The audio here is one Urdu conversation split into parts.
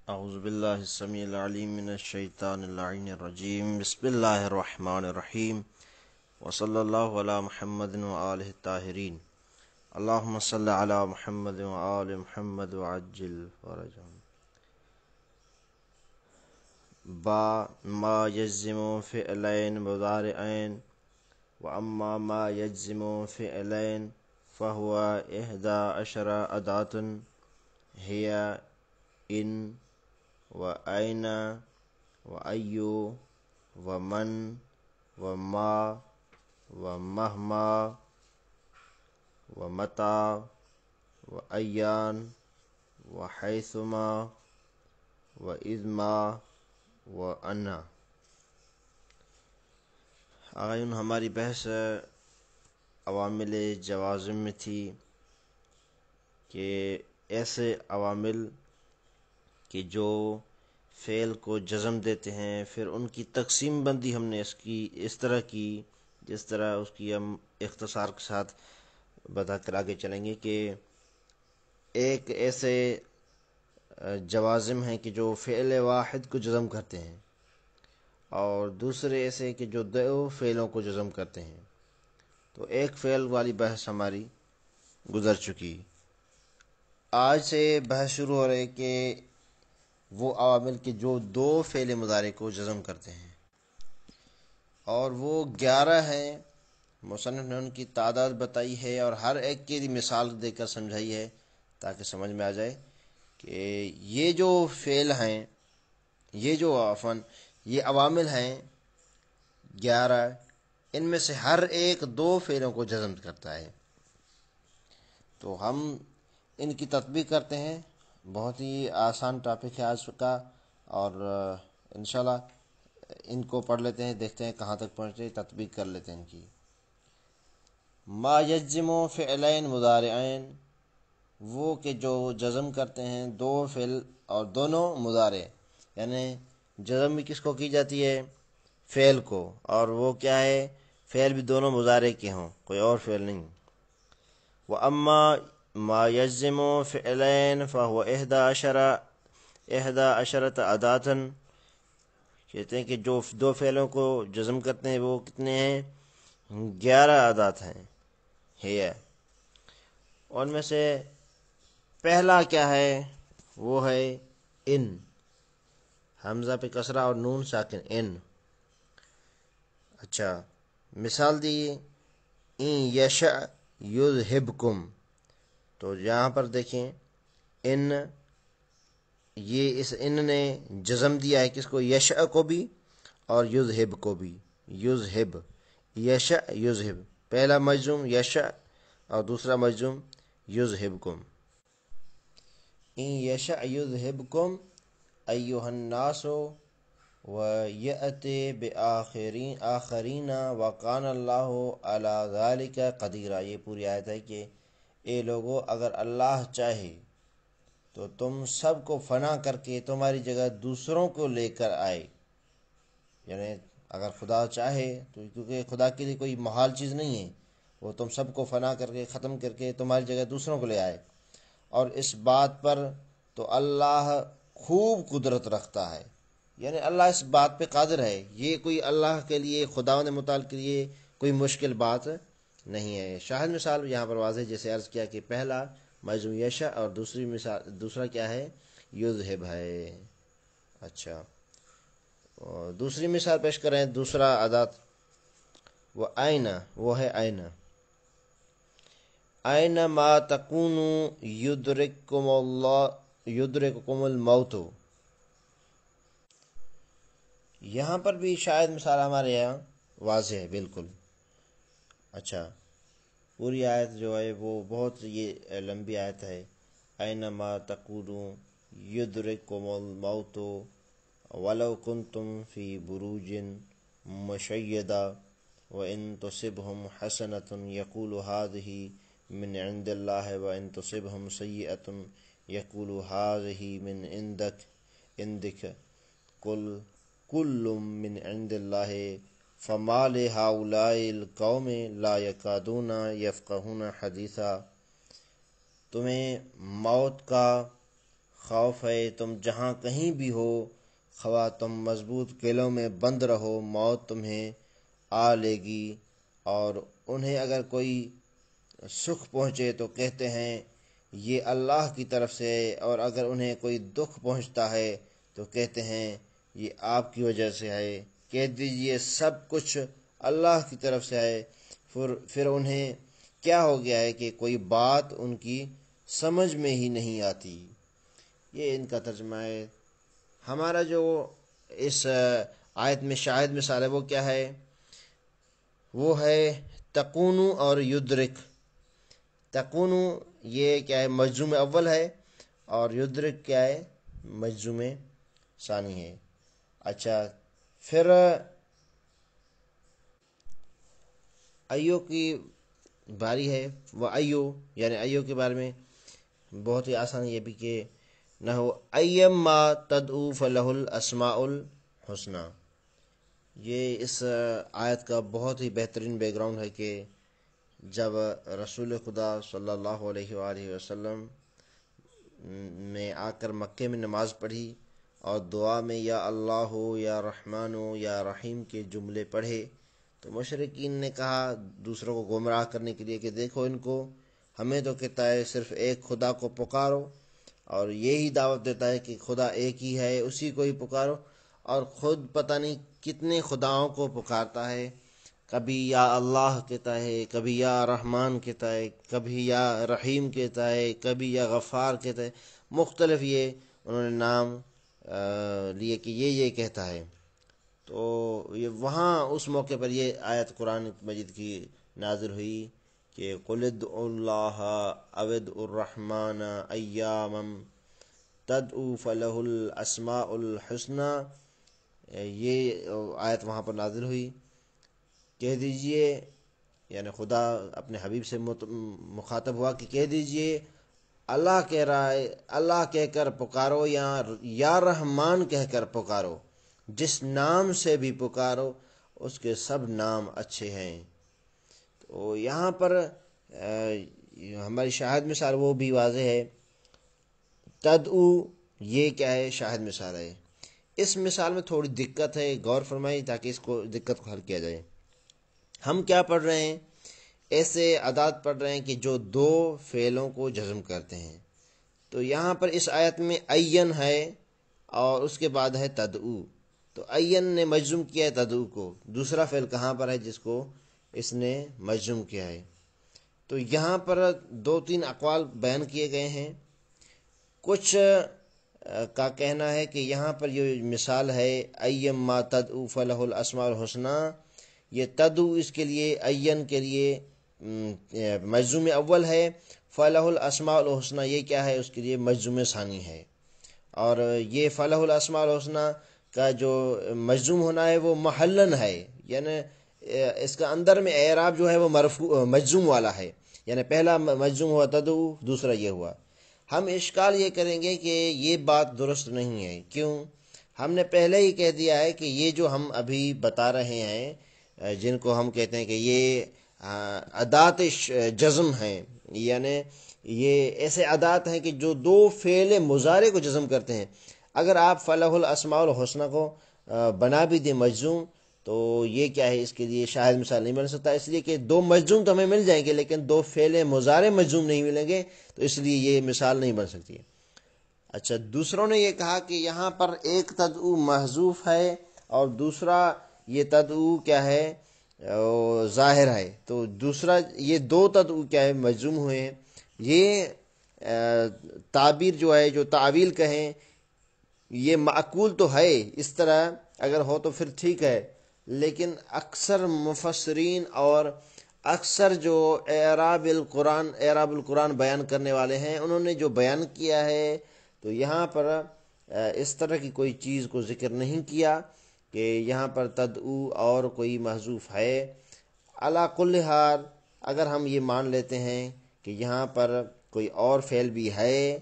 اعوذ باللہ السمیع العلیم من الشیطان اللعین الرجیم بسم اللہ الرحمن الرحیم وصلی اللہ علی محمد وآلہ الطاہرین اللہم صلی علی محمد وآل محمد وعجل فرجہم با ما یجزم فعلین مضارعین واما ما یجزم فعلین فہو احدى عشر اداة ہی ان وأين وأي ومن وما ومهما ومتى وأيان وحيثما وإذما وأنا۔ آئین ہماری بحث عوامل جوازم میں تھی کہ ایسے عوامل کہ جو فعل کو جزم دیتے ہیں، پھر ان کی تقسیم بندی ہم نے اس طرح کی جس طرح اس کی ہم اختصار کے ساتھ بتا کر آگے چلیں گے کہ ایک ایسے جوازم ہیں کہ جو فعل واحد کو جزم کرتے ہیں، اور دوسرے ایسے کہ جو دو فعلوں کو جزم کرتے ہیں۔ تو ایک فعل والی بحث ہماری گزر چکی۔ آج سے بحث شروع ہو رہی کہ وہ عوامل کے جو دو فعل مضارع کو جزم کرتے ہیں، اور وہ 11 ہیں۔ مصنف نے ان کی تعداد بتائی ہے اور ہر ایک کی مثال دے کر سمجھائی ہے تاکہ سمجھ میں آ جائے کہ یہ جو فعل ہیں، یہ عوامل ہیں 11، ان میں سے ہر ایک دو فعلوں کو جزم کرتا ہے۔ تو ہم ان کی تطبیق کرتے ہیں۔ بہت ہی آسان ٹاپک ہے آج کا، اور انشاءاللہ ان کو پڑھ لیتے ہیں، دیکھتے ہیں کہاں تک پہنچتے، تطبیق کر لیتے ہیں ان کی۔ ما یجزم فعلین مضارعین، وہ کہ جو جزم کرتے ہیں دو فعل اور دونوں مضارع، یعنی جزم بھی کس کو کی جاتی ہے؟ فعل کو، اور وہ کیا ہے؟ فعل بھی دونوں مضارع کے ہوں، کوئی اور فعل نہیں۔ وَأَمَّا ما یجزم فعلین فہو احدى عشرۃ اداة، کہتے ہیں کہ جو دو فعلوں کو جزم کرتے ہیں وہ کتنے ہیں؟ 11 ادات ہیں۔ ہے ان میں سے پہلا کیا ہے؟ وہ ہے ان، حمزہ پہ کسرہ اور نون ساکن، ان۔ اچھا، مثال دی ان یشأ یذہبکم، تو یہاں پر دیکھیں ان، یہ اس ان نے جزم دیا ہے کس کو؟ یشأ کو بھی اور یذہب کو بھی۔ یذہب، یشأ یذہب، پہلا مجزوم یشأ اور دوسرا مجزوم یذہبکم۔ ان یشأ یذہبکم ایھا الناس ویأتی بآخرین وکان اللہ علی ذلک قدیرا۔ یہ پوری آیت ہے کہ اے لوگو، اگر اللہ چاہے تو تم سب کو فنا کر کے تمہاری جگہ دوسروں کو لے کر آئے، یعنی اگر خدا چاہے تو، کیونکہ خدا کے لیے کوئی محال چیز نہیں ہے، وہ تم سب کو فنا کر کے ختم کر کے تمہاری جگہ دوسروں کو لے آئے۔ اور اس بات پر تو اللہ خوب قدرت رکھتا ہے، یعنی اللہ اس بات پہ قادر ہے، یہ کوئی اللہ کے لیے، خداوند متعال کے لیے کوئی مشکل بات نہیں ہے۔ شاہد مثال یہاں پر واضح، جیسے عرض کیا کہ پہلا مجزوم یشاء اور دوسرا کیا ہے؟ یذہب ہے۔ اچھا، اور دوسری مثال پیش کریں، دوسرا ادات وہ آئینہ، وہ ہے آئینہ۔ آئینہ ما تکونوا یدرککم الموت، یہاں پر بھی شاید مثال ہمارے یہاں واضح ہے بالکل۔ اچھا، پوری آیت جو ہے وہ بہت یہ لمبی آیت ہے۔ اینما تکونوا یدرککم الموت ولو کنتم فی بروج مشیدہ وان تصبهم حسنة یقولوا هذه من عند اللہ وان تصبهم سیئة یقولوا هذه من عندک قل کل من عند اللہ فما لہؤلاء القوم لا یکادون یفقہون حدیثا۔ تمہیں موت کا خوف ہے تم جہاں کہیں بھی ہو، خواہ تم مضبوط قلعوں میں بند رہو، موت تمہیں آ لے گی۔ اور انہیں اگر کوئی سکھ پہنچے تو کہتے ہیں یہ اللہ کی طرف سے ہے، اور اگر انہیں کوئی دکھ پہنچتا ہے تو کہتے ہیں یہ آپ کی وجہ سے ہے۔ کہہ دیجئے سب کچھ اللہ کی طرف سے ہے۔ پھر انہیں کیا ہو گیا ہے کہ کوئی بات ان کی سمجھ میں ہی نہیں آتی۔ یہ ان کا ترجمہ ہے۔ ہمارا جو اس آیت میں شاہد مثال ہے وہ کیا ہے؟ وہ ہے تکونو اور یدرک۔ تکونو یہ کیا ہے؟ مجزوم اول ہے، اور یدرک کیا ہے؟ مجزوم ثانی ہے۔ اچھا، پھر ایو کی باری ہے۔ وہ ایو یعنی ایو کے بارے میں بہت ہی آسان یہ بھی کہ نحو ایم ما تدعو فلہ الاسماء الحسنی۔ یہ اس آیت کا بہت ہی بہترین بیک گراؤنڈ ہے کہ جب رسول خدا صلی اللہ علیہ وآلہ وسلم نے آ کر مکے میں نماز پڑھی اور دعا میں یا اللہ یا رحمان یا رحیم کے جملے پڑھے، تو مشرکین نے کہا دوسروں کو گمراہ کرنے کے لیے کہ دیکھو ان کو، ہمیں تو کہتا ہے صرف ایک خدا کو پکارو، اور یہی دعوت دیتا ہے کہ خدا ایک ہی ہے، اسی کو ہی پکارو، اور خود پتہ نہیں کتنے خداؤں کو پکارتا ہے۔ کبھی یا اللہ کہتا ہے، کبھی یا رحمان کہتا ہے، کبھی یا رحیم کہتا ہے، کبھی یا غفار کہتا ہے۔ مختلف یہ انہوں نے نام لیے کہ یہ کہتا ہے۔ تو یہ وہاں اس موقع پر یہ آیت قرآن مجید کی نازل ہوئی کہ قل ادعوا اللہ او ادعوا الرحمن ایاما تدعو فلہ الاسماء الحسنی۔ یہ آیت وہاں پر نازل ہوئی۔ کہہ دیجئے، یعنی خدا اپنے حبیب سے مخاطب ہوا کہ کہہ دیجئے اللہ کہہ رہا ہے، اللہ کہہ کر پکارو، یا رحمان کہہ کر پکارو، جس نام سے بھی پکارو اس کے سب نام اچھے ہیں۔ تو یہاں پر ہماری شاہد مثال وہ بھی واضح ہے۔ تدعو یہ کیا ہے؟ شاہد مثال ہے۔ اس مثال میں تھوڑی دقت ہے، غور فرمائی تاکہ اس کو دقت کو حل کیا جائے۔ ہم کیا پڑھ رہے ہیں؟ ایسے ادات پڑھ رہے ہیں کہ جو دو فعلوں کو جزم کرتے ہیں۔ تو یہاں پر اس آیت میں این ہے اور اس کے بعد ہے تدعو۔ تو این نے مجزوم کیا ہے تدعو کو، دوسرا فعل کہاں پر ہے جس کو اس نے مجزوم کیا ہے؟ تو یہاں پر دو تین اقوال بیان کیے گئے ہیں۔ کچھ کا کہنا ہے کہ یہاں پر یہ مثال ہے ایم ما تدعو فلہ الاسماء الحسنی، یہ تدعو اس کے لیے، این کے لیے مجزوم اول ہے، فلہ الاسماء الحسنی یہ کیا ہے؟ اس کے لیے مجزوم ثانی ہے۔ اور یہ فلہ الاسماء الحسنی کا جو مجزوم ہونا ہے وہ محلن ہے، یعنی اس کا اندر میں اعراب جو ہے وہ مرفوع مجزوم والا ہے، یعنی پہلا مجزوم ہوا تدعو، دوسرا یہ ہوا۔ ہم اشکال یہ کریں گے کہ یہ بات درست نہیں ہے۔ کیوں؟ ہم نے پہلے ہی کہہ دیا ہے کہ یہ جو ہم ابھی بتا رہے ہیں، جن کو ہم کہتے ہیں کہ یہ ادات جزم ہیں، یعنی یہ ایسے ادات ہیں کہ جو دو فعل مضارع کو جزم کرتے ہیں۔ اگر آپ فلہ الاسماء الحسنی کو بنا بھی دیں مجزوم، تو یہ کیا ہے؟ اس کے لیے شاہد مثال نہیں بن سکتا، اس لیے کہ دو مجزوم تو ہمیں مل جائیں گے لیکن دو فعل مضارع مجزوم نہیں ملیں گے، تو اس لیے یہ مثال نہیں بن سکتی۔ اچھا، دوسروں نے یہ کہا کہ یہاں پر ایک تدعو محذوف ہے اور دوسرا یہ تدعو کیا ہے؟ ظاہر ہے۔ تو دوسرا یہ دو تدعو کیا ہے؟ مجزوم ہوئے ہیں۔ یہ تعبیر جو ہے، جو تعویل کہیں، یہ معقول تو ہے، اس طرح اگر ہو تو پھر ٹھیک ہے، لیکن اکثر مفسرین اور اکثر جو اعراب القرآن بیان کرنے والے ہیں، انہوں نے جو بیان کیا ہے، تو یہاں پر اس طرح کی کوئی چیز کو ذکر نہیں کیا کہ یہاں پر تدعو اور کوئی محذوف ہے۔ علی کل حال اگر ہم یہ مان لیتے ہیں کہ یہاں پر کوئی اور فعل بھی ہے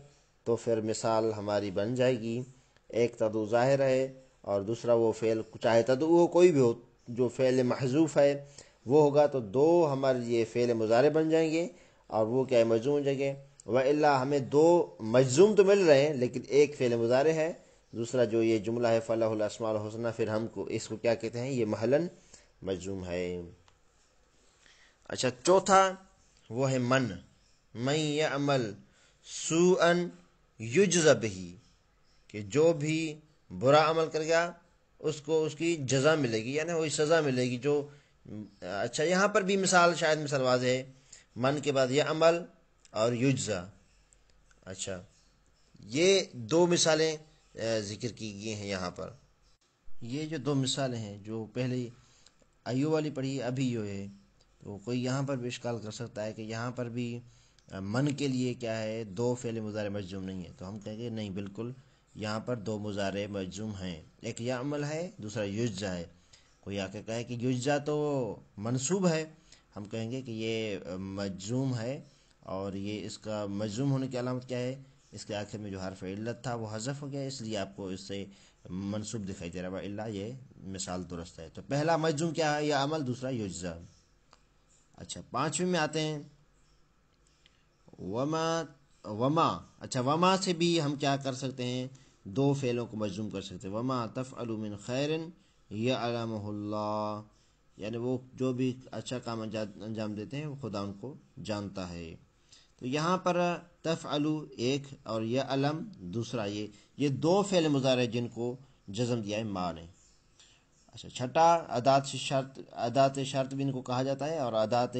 تو پھر مثال ہماری بن جائے گی۔ ایک تدعو ظاہر ہے اور دوسرا وہ فعل، چاہے تدعو ہو کوئی بھی ہو، جو فعل محذوف ہے وہ ہوگا، تو دو ہمارے یہ فعل مضارع بن جائیں گے اور وہ کیا ہے؟ مجزوم ہو جائیں گے۔ وَإِلَّا ہمیں دو مجزوم تو مل رہے ہیں لیکن ایک فعل مضارع ہے، دوسرا جو یہ جملہ ہے فَلَهُ الْأَسْمَاءُ الْحُسْنَى، پھر ہم کو اس کو کیا کہتے ہیں، یہ محلاً مجزوم ہے۔ اچھا چوتھا وہ ہے من يعمل سوءا یجز بہ، کہ جو بھی برا عمل کر گیا اس کو اس کی جزا ملے گی، یعنی وہی سزا ملے گی جو۔ اچھا یہاں پر بھی مثال، شاید مثال واضح ہے، من کے بعد یہ عمل اور یجزا۔ اچھا یہ دو مثالیں ذکر کی گئی ہیں یہاں پر۔ یہ جو دو مثالیں ہیں جو پہلے ایو والی پڑھی ابھی یہ ہے، تو کوئی یہاں پر بھی اشکال کر سکتا ہے کہ یہاں پر بھی من کے لیے کیا ہے، دو فعل مضارع مجزوم نہیں ہے، تو ہم کہیں گے نہیں، بالکل یہاں پر دو مضارع مجزوم ہیں، ایک یہ عمل ہے، دوسرا یجزا ہے۔ کوئی آ کے کہے کہ یجزا تو منصوب ہے، ہم کہیں گے کہ یہ مجزوم ہے، اور یہ اس کا مجزوم ہونے کی علامت کیا ہے، اس کے آخر میں جو حرف علت تھا وہ حذف ہو گیا، اس لیے آپ کو اس سے منصوب دکھائی دے رہا ہے، الا یہ مثال درست ہے۔ تو پہلا مجزوم کیا ہے، یہ عمل، دوسرا یجزا۔ اچھا پانچویں میں آتے ہیں وما۔ اچھا وما سے بھی ہم کیا کر سکتے ہیں، دو فعلوں کو مجزوم کر سکتے ہیں۔ وما تفعل من خیر یعلمہ اللہ، یعنی وہ جو بھی اچھا کام انجام دیتے ہیں وہ خدا ان کو جانتا ہے۔ تو یہاں پر تفعلو ایک اور یعلم دوسرا، یہ دو فعل مضارع جن کو جزم دیا ہے ما نے۔ اچھا چھٹا ادات شرط بھی ان کو کہا جاتا ہے، اور ادات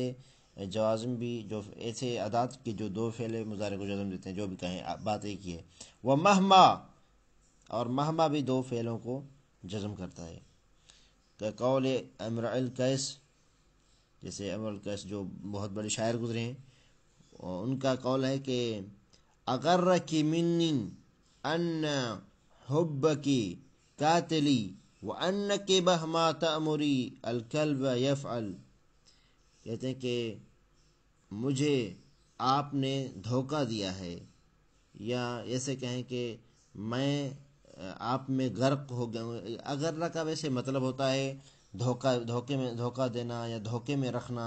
جوازم بھی، جو ایسے ادات کے جو دو فعل مضارع کو جزم دیتے ہیں، جو بھی کہیں بات ایک ہی ہے۔ وہ مہما، اور مہما بھی دو فعلوں کو جزم کرتا ہے، کہ قول امرؤ القیس، جیسے امرؤ القیس جو بہت بڑے شاعر گزرے ہیں، ان کا قول ہے کہ اغرکی منی ان حبکی قاتلی وانکی مہما تأمری الکلب یفعل، کہتے ہیں کہ مجھے آپ نے دھوکہ دیا ہے، یا ایسے کہیں کہ میں آپ میں غرق ہو گیا ہوں۔ اگر کا ویسے مطلب ہوتا ہے دھوکہ دینا یا دھوکے میں رکھنا،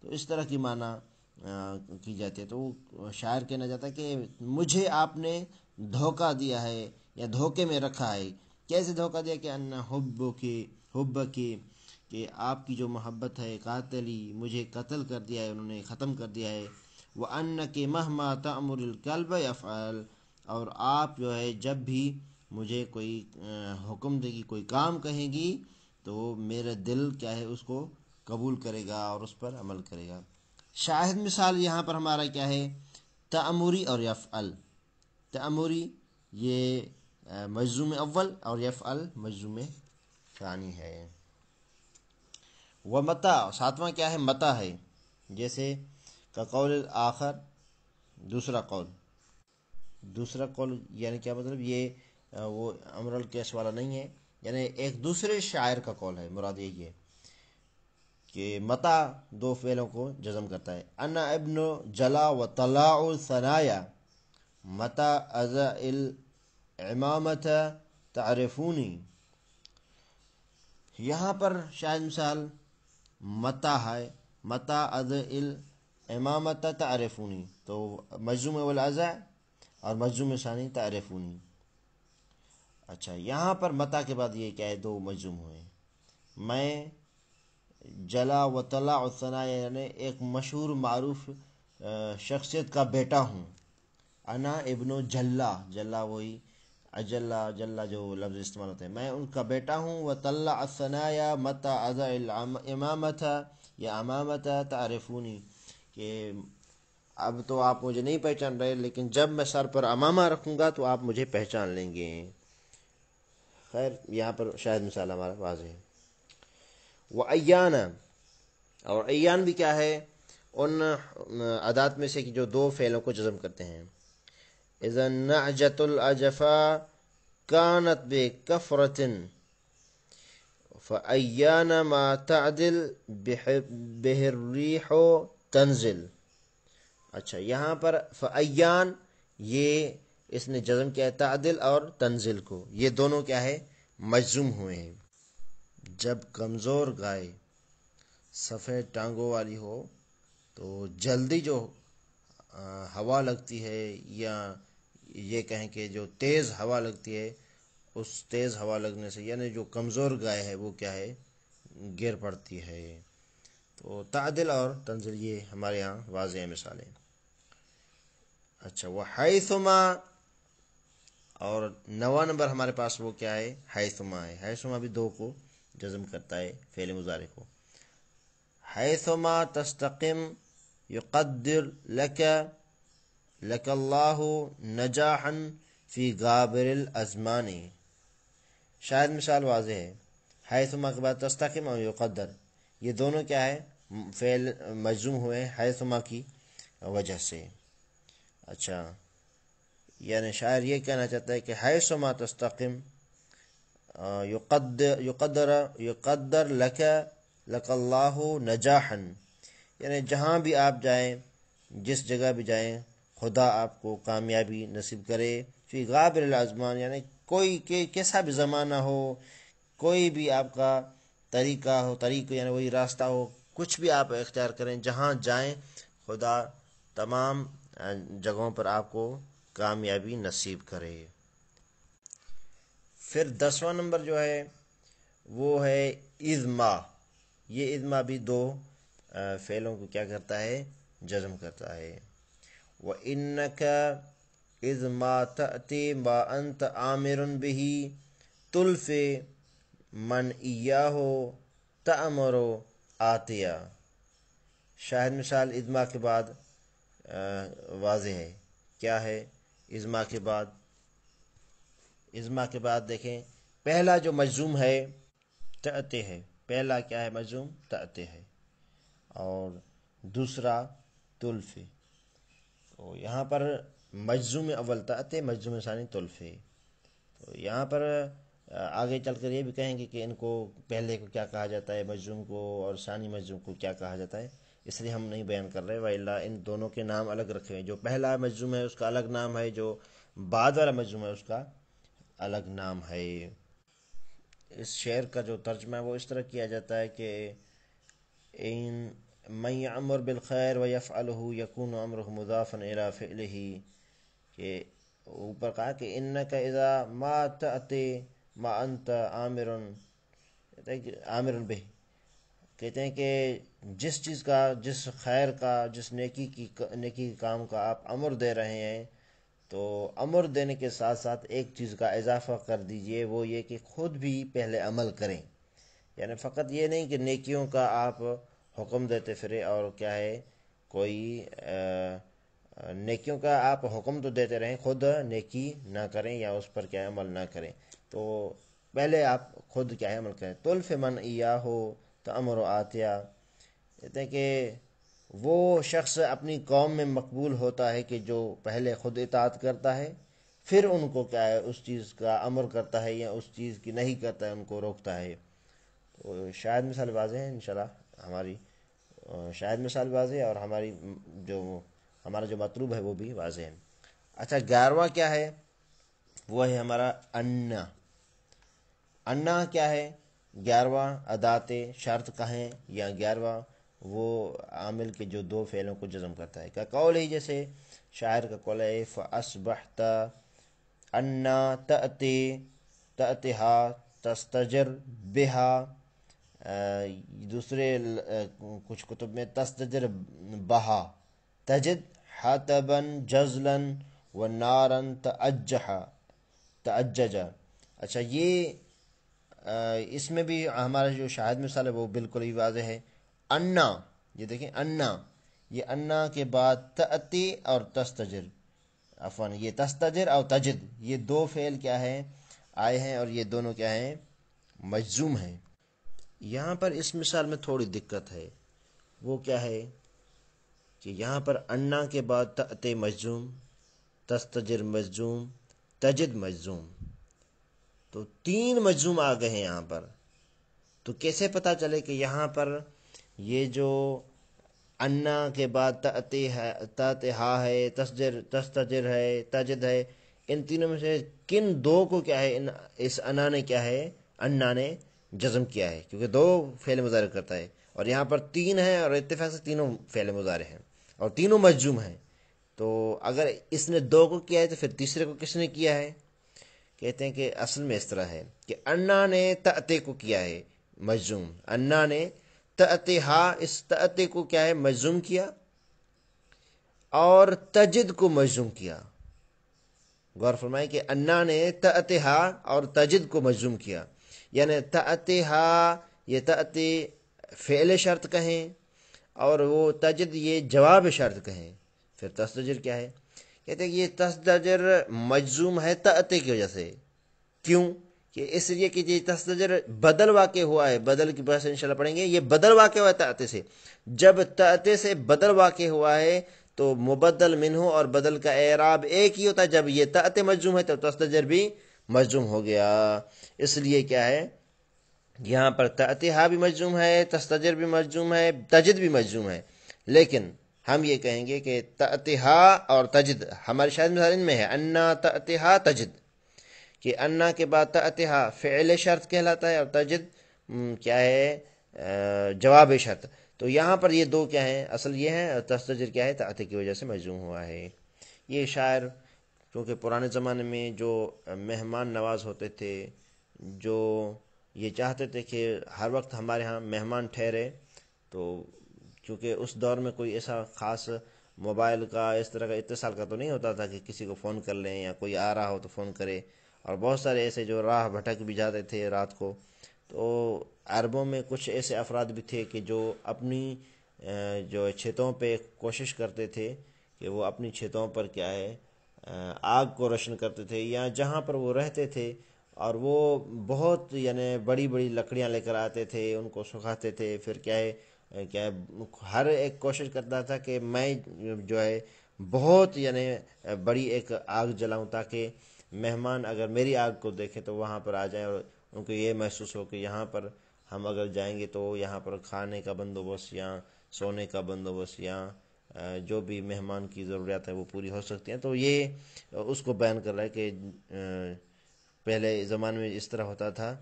تو اس طرح کی معنی کی جاتی ہے۔ تو شاعر کہنا جاتا ہے کہ مجھے آپ نے دھوکہ دیا ہے یا دھوکے میں رکھا ہے۔ کیسے دھوکہ دیا، کہ ان حب کی، کہ آپ کی جو محبت ہے، قاتلی، مجھے قتل کر دیا ہے، انہوں نے ختم کر دیا ہے۔ وَأَنَّكِ مَهْمَا تَأْمُرِ الْكَلْبَ يَفْعَلْ، اور آپ جو ہے جب بھی مجھے کوئی حکم دے گی، کوئی کام کہے گی، تو میرا دل کیا ہے اس کو قبول کرے گا اور اس پر عمل کرے گا۔ شاہد مثال یہاں پر ہمارا کیا ہے، تأمری اور یفعل۔ تأمری یہ مجزوم اول، اور یفعل مجزوم ثانی ہے۔ ومتا، ساتواں کیا ہے، متا ہے، جیسے کا قول آخر، دوسرا قول یعنی کیا مطلب، یہ وہ امر القیس والا نہیں ہے، یعنی ایک دوسرے شاعر کا قول ہے، مراد یہی ہے کہ متا دو فعلوں کو جزم کرتا ہے۔ انا ابن جلا و طلاع ثنایا متا اذا الامامت تعرفونی، یہاں پر شاید مثال متا ہے، متا اذا الامامت تعرفونی، تو مجزوم اول اذا اور مجزوم ثانی تعرفونی۔ اچھا یہاں پر متا کے بعد یہ کیا ہے، دو مجزوم ہوئے، میں جلا و طلاع ثنایا، یعنی ایک مشہور معروف شخصیت کا بیٹا ہوں۔ انا ابن جلا وہی اجلا جلا جو لفظ استعمال ہوتے ہیں، میں ان کا بیٹا ہوں۔ وطلع الثنایا متا اذا الامامت یا امامت تعرفونی، کہ اب تو آپ مجھے نہیں پہچان رہے، لیکن جب میں سر پر امامہ رکھوں گا تو آپ مجھے پہچان لیں گے۔ خیر یہاں پر شاید مثال ہمارا واضح ہے۔ وَأَيَّانَ، اور ایان بھی کیا ہے، ان ادات میں سے کہ جو دو فعلوں کو جزم کرتے ہیں۔ اذا النعجۃ الاجفا كانت بكفرة فأيان ما تعدل به الريح تنزل۔ اچھا یہاں پر فأیان، یہ اس نے جزم کیا ہے تعدل اور تنزل کو، یہ دونوں کیا ہے، مجزوم ہوئے ہیں۔ جب کمزور گائے سفید ٹانگوں والی ہو تو جلدی جو ہوا لگتی ہے، یا یہ کہیں کہ جو تیز ہوا لگتی ہے، اس تیز ہوا لگنے سے یعنی جو کمزور گائے ہے وہ کیا ہے، گر پڑتی ہے۔ تو تعدل اور تنزل یہ ہمارے یہاں واضح مثالیں۔ اچھا، وہ حیثما، اور 9واں نمبر ہمارے پاس وہ کیا ہے، حیثما ہے۔ حیثما بھی دو کو جزم کرتا ہے، فعل مضارع کو۔ حیثما تستقم یقدر لک لک اللہ نجاحا فی غابر الازمان۔ شاید مثال واضح ہے۔ حیثما کے بعد تستقم اور یقدر، یہ دونوں کیا ہے، فعل مجزوم ہوئے حیثما کی وجہ سے۔ اچھا، یعنی شاعر یہ کہنا چاہتا ہے کہ حیثما تستقم یقدر لک لک اللہ نجاحا، یعنی جہاں بھی آپ جائیں، جس جگہ بھی جائیں، خدا آپ کو کامیابی نصیب کرے۔ فی غابر الازمان، یعنی کوئی کیسا بھی زمانہ ہو، کوئی بھی آپ کا طریقہ ہو، یعنی وہی راستہ ہو، کچھ بھی آپ اختیار کریں، جہاں جائیں خدا تمام جگہوں پر آپ کو کامیابی نصیب کرے۔ پھر 10واں نمبر جو ہے وہ ہے اذما۔ یہ اذما بھی دو فعلوں کو کیا کرتا ہے، جزم کرتا ہے۔ وَإِنَّكَ إِذْ مَا تَأْتِي مَا أَنْتَ آمِرٌ بِهِ تُلْفِ مَنْ إِيَّاهُ تَأْمُرُ آتِيَا۔ شاہد مثال اذما کے بعد واضح ہے۔ کیا ہے اذما کے بعد؟ اذما کے بعد دیکھیں، پہلا جو مجزوم ہے تأتی ہے، پہلا کیا ہے مجزوم، تأتی ہے، اور دوسرا تلفی۔ تو یہاں پر مجزوم اول تأتی، مجزوم ثانی تلفی۔ تو یہاں پر آگے چل کر یہ بھی کہیں گے کہ ان کو پہلے کو کیا کہا جاتا ہے مجزوم کو، اور ثانی مجزوم کو کیا کہا جاتا ہے، اس لیے ہم نہیں بیان کر رہے، وَإِلَّا ان دونوں کے نام الگ رکھے ہیں۔ جو پہلا مجزوم ہے اس کا الگ نام ہے، جو بعد والا مجزوم ہے اس کا الگ نام ہے۔ اس شعر کا جو ترجمہ ہے وہ اس طرح کیا جاتا ہے کہ ان من یعمر بالخیر ویفعلہ یکون امرہ مضافا الی فعلہ، کہ اوپر کہا کہ انک اذا ما تأتی ما انت عامر بہ، کہتے ہیں کہ جس چیز کا، جس خیر کا، جس نیکی کام کا آپ امر دے رہے ہیں، تو امر دینے کے ساتھ ساتھ ایک چیز کا اضافہ کر دیجئے، وہ یہ کہ خود بھی پہلے عمل کریں۔ یعنی فقط یہ نہیں کہ نیکیوں کا آپ حکم دیتے پھرے، اور کیا ہے، کوئی نیکیوں کا آپ حکم تو دیتے رہیں، خود نیکی نہ کریں یا اس پر کیا عمل نہ کریں، تو پہلے آپ خود کیا ہے عمل کریں۔ تلف من ایاہ تأمر آتیا، کہتے ہیں کہ وہ شخص اپنی قوم میں مقبول ہوتا ہے کہ جو پہلے خود اطاعت کرتا ہے، پھر ان کو کیا ہے اس چیز کا امر کرتا ہے، یا اس چیز کی نہیں کرتا ہے ان کو روکتا ہے۔ تو شاید مثال واضح ہے، انشاءاللہ ہماری شاید مثال واضح ہے، اور ہمارا جو مطلوب ہے وہ بھی واضح ہے۔ اچھا، 11واں کیا ہے، وہ ہے ہمارا انا۔ انا کیا ہے؟ 11واں ادات شرط کہیں، یا 11واں وہ عامل کے جو دو فعلوں کو جزم کرتا ہے۔ کا قول ہی جیسے شاعر کا قول ہے فَأَصْبَحْتَ أَنَّا تَأْتِي تَأْتِهَا تَسْتَجِرْ بِهَا، دوسرے کچھ کتب میں تستجر بہا تجد حتبا جزلا ونارا تأججا۔ اچھا، یہ اس میں بھی ہمارا جو شاہد مثال ہے وہ بالکل ہی واضح ہے۔ انا، یہ دیکھیں انا، یہ انا کے بعد تأتی اور تستجر، عفواً یہ تستجر اور تجد، یہ دو فعل کیا ہیں، آئے ہیں، اور یہ دونوں کیا ہیں، مجزوم ہیں۔ یہاں پر اس مثال میں تھوڑی دقت ہے، وہ کیا ہے کہ یہاں پر انا کے بعد تأتی مجزوم، تستجر مجزوم، تجد مجزوم، تو 3 مجزوم آ گئے ہیں یہاں پر۔ تو کیسے پتہ چلے کہ یہاں پر یہ جو انا کے بعد تأتی ہا ہے، تستجر ہے، تجد ہے، ان تینوں میں سے کن دو کو کیا ہے، اس انا نے کیا ہے، انا نے جزم کیا ہے، کیونکہ 2 فعل مضارع کرتا ہے، اور یہاں پر 3 ہیں، اور اتفاق سے تینوں فعل مضارع ہیں، اور تینوں مجزوم ہیں۔ تو اگر اس نے دو کو کیا ہے تو پھر تیسرے کو کس نے کیا ہے؟ کہتے ہیں کہ اصل میں اس طرح ہے کہ انا نے تأتے کو کیا ہے مجزوم، انا نے تأتے ہا، اس تأتے کو کیا ہے مجزوم کیا، اور تجد کو مجزوم کیا۔ غور فرمائیں کہ انا نے تأتے ہا اور تجد کو مجزوم کیا، یعنی تأتے ہا یہ تأتے فعل شرط کہیں اور وہ تجد یہ جواب شرط کہیں، پھر تستجر کیا ہے؟ کہتے ہیں کہ یہ تستجر مجزوم ہے تأتے کی وجہ سے۔ کیوں؟ کہ اس لیے کہ یہ تستجر بدل واقع ہوا ہے، بدل کی بحث انشاءاللہ پڑھیں گے، یہ بدل واقع ہوا ہے تأتے سے۔ جب تأتے سے بدل واقع ہوا ہے تو مبدل منہ اور بدل کا اعراب ایک ہی ہوتا ہے، جب یہ تأتے مجزوم ہے تو تستجر بھی مجزوم ہو گیا۔ اس لیے کیا ہے یہاں پر تأتے ہا بھی مجزوم ہے، تستجر بھی مجزوم ہے، تجد بھی مجزوم ہے، لیکن ہم یہ کہیں گے کہ تأتے ہا اور تجد ہمارے شاید مثال میں ہے انا تأتے ہا تجد، کہ انا کے بعد تأتے ہا فعل شرط کہلاتا ہے اور تجد کیا ہے جواب شرط۔ تو یہاں پر یہ دو کیا ہیں اصل یہ ہیں، اور تستجر کیا ہے تأتے کی وجہ سے مجزوم ہوا ہے۔ یہ شاعر کیونکہ پرانے زمانے میں جو مہمان نواز ہوتے تھے، جو یہ چاہتے تھے کہ ہر وقت ہمارے ہاں مہمان ٹھہرے، تو کیونکہ اس دور میں کوئی ایسا خاص موبائل کا اس طرح کا اتصال کا تو نہیں ہوتا تھا کہ کسی کو فون کر لیں یا کوئی آ رہا ہو تو فون کرے، اور بہت سارے ایسے جو راہ بھٹک بھی جاتے تھے رات کو، تو عربوں میں کچھ ایسے افراد بھی تھے کہ جو اپنی جو چھتوں پہ کوشش کرتے تھے کہ وہ اپنی چھتوں پر کیا ہے آگ کو روشن کرتے تھے، یا جہاں پر وہ رہتے تھے، اور وہ بہت یعنی بڑی بڑی لکڑیاں لے کر آتے تھے، ان کو سکھاتے تھے، پھر کیا ہے ہر ایک کوشش کرتا تھا کہ میں جو ہے بہت یعنی بڑی ایک آگ جلاؤں تاکہ مہمان اگر میری آگ کو دیکھیں تو وہاں پر آ جائیں اور ان کو یہ محسوس ہو کہ یہاں پر ہم اگر جائیں گے تو یہاں پر کھانے کا بندوبست یا سونے کا بندوبست یا جو بھی مہمان کی ضروریات ہے وہ پوری ہو سکتی ہیں۔ تو یہ اس کو بیان کر رہا ہے کہ پہلے زمانے میں اس طرح ہوتا تھا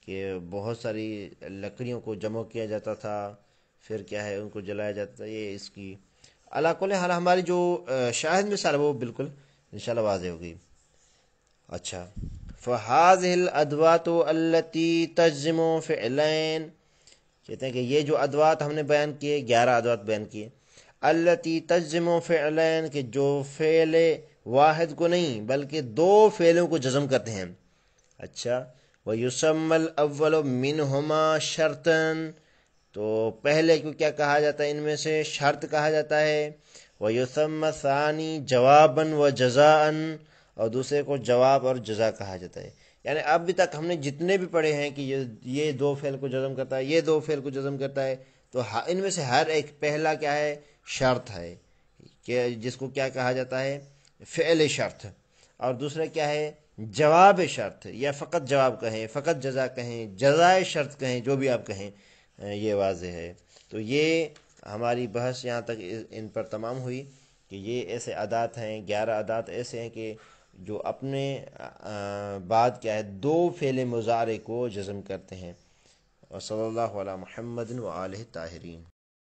کہ بہت ساری لکڑیوں کو جمع کیا جاتا تھا، پھر کیا ہے ان کو جلایا جاتا تھا۔ یہ اس کی علا کل حال ہماری جو شاہد مثال ہے وہ بالکل انشاءاللہ واضح ہوگی۔ اچھا، فَهَذِهِ الْأَدْوَاتُ الَّتِي تَجْزِمُ فِعْلَيْن، کہتے ہیں کہ یہ جو ادوات ہم نے بیان کیے 11 ادوات بیان کیے، الَّتِي تَجْزِمُ فِعْلَيْن کہ جو فعل واحد کو نہیں بلکہ دو فعلوں کو جزم کرتے ہیں۔ اچھا، وَيُسَمَّ الْأَوَّلُ مِنْهُمَا شَرْطًا، تو پہلے کو کیا کہا جاتا ہے ان میں سے شرط کہا جاتا ہے، وَيُسَمَّ الثَّانِي جَوَابًا وَجَزَاءً، اور دوسرے کو جواب اور جزا کہا جاتا ہے۔ یعنی اب تک ہم نے جتنے بھی پڑھے ہیں کہ یہ دو فعل کو جزم کرتا ہے، یہ دو فعل کو جزم کرتا ہے، تو ان میں سے ہر ایک پہلا کیا ہے شرط ہے کہ جس کو کیا کہا جاتا ہے فعل شرط، اور دوسرا کیا ہے جواب شرط، یا فقط جواب کہیں، فقط جزا کہیں، جزائے شرط کہیں، جو بھی آپ کہیں یہ واضح ہے۔ تو یہ ہماری بحث یہاں تک ان پر تمام ہوئی کہ یہ ایسے عادات ہیں، 11 عادات ایسے ہیں کہ جو اپنے بعد کیا ہے دو فعل مضارع کو جزم کرتے ہیں۔ وصلی اللہ علی محمد وآلہ الطاہرین۔